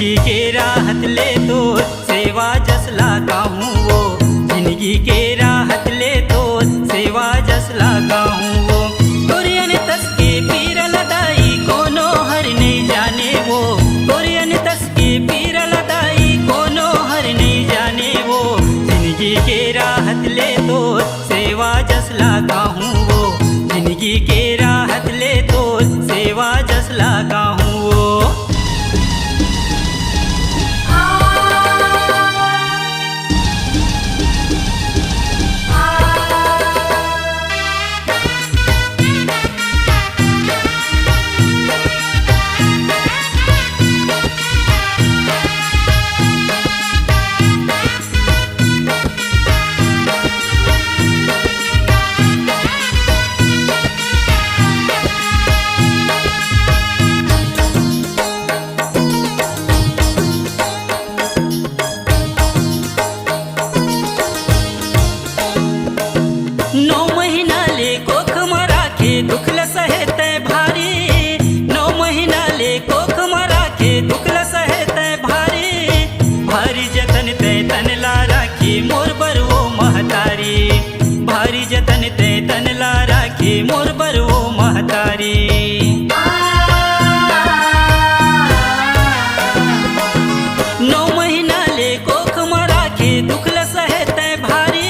जिंदगी के राहत ले तो सेवा जस लगाऊं वो, जिंदगी के राहत ले तो सेवा जस लगाऊं वो। कोरियन तस के पीर लदाई कोनो हर नहीं जाने वो, कोरियन तस के पीर लदाई कोनो हर नहीं जाने वो। जिंदगी के राहत ले तो सेवा जस लगाऊं वो, जिंदगी के राहत ले तो सेवा जस लगाऊं वो। नौ महीना ले कोख मरा के दुखल सहते भारी, नौ महीना ले कोख मरा के दुखल सहते भारी। भारी जतन ते तन ला राखी मोर बर वो महतारी, भारी जतन ते तन ला राखी मोर बर वो महतारी। नौ महीना ले कोख मरा के दुखल सहते भारी,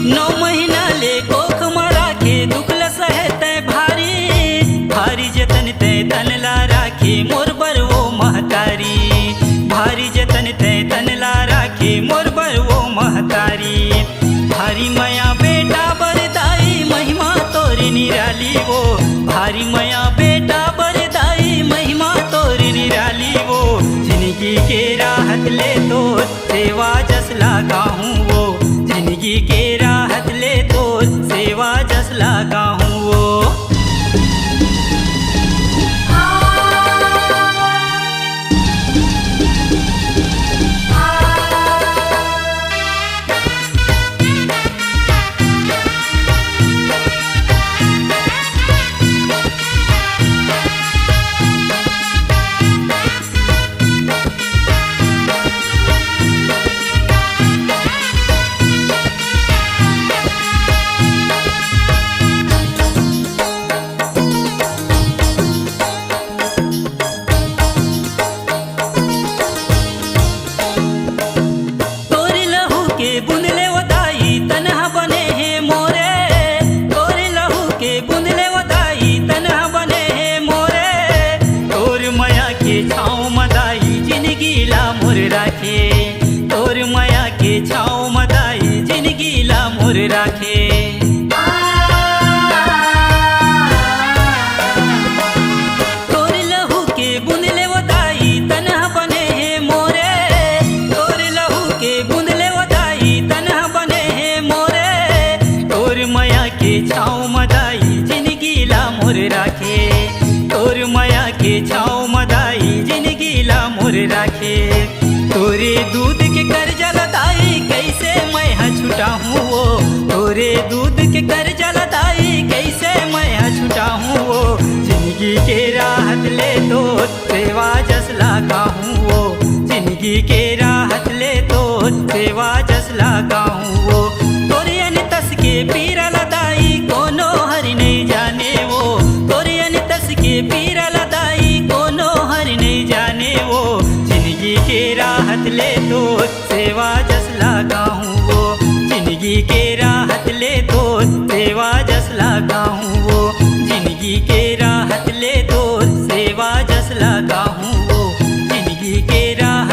नौ महीना ले कोख मरा के दुखल सहते भारी। भारी जतन ते तन ला राखी मोर बर वो महतारी, भारी जतन ते तन ला राखी मोर बर वो महतारी। भारी मया बेटा बरदाई महिमा तोरी निराली वो, भारी मया बेटा बरदाई महिमा तोरी निराली वो। जिंदगी के राहत ले तो सेवा जस लगाऊं वो, जिंदगी के राहत ले तो सेवा जस लगाऊं वो। बुंदले वदाई तनहा बने हैं मोरे, तोरे लहू के बुंदले वदाई तनहा बने हैं मोरे। तोर मया के छाँव मदाई जिंदगी ला मोर राखे, तोर मया के छाँव मदाई जिंदगी ला मोर राखे। तोर लहू के बुंदले वदाई तनहा बने हैं मोरे, तोर लहू के बुंदले तनहा बने हैं मोरे। तोर मया के छाँव मदाई जिंदगी ला मोर राखे, तोर मया के छाँव मदाई जिंदगी ला मोर राखे। तोरे दूध के कर्जा लदाई कैसे मैं हा छुटा हूँ वो, तोरे दूध के कर्जा लदाई कैसे मैं हा छुटा हूँ वो। जिंदगी के राहत ले तो सेवा जस लगाऊं वो, जिंदगी के राहत ले तो सेवा जस लगाऊं वो। तोरियन तस के पीर लदाई कोनो हर नहीं जाने वो, तोरियन तस के पीर लदाई कोनो हर नहीं जाने वो। जिंदगी के राहत ले तो सेवा जस लगाऊं वो, जिंदगी के राहत ले तो सेवा जस लगाऊं वो, जिंदगी के राहत ले तो सेवा जस लगाऊं वो, जिंदगी के राहत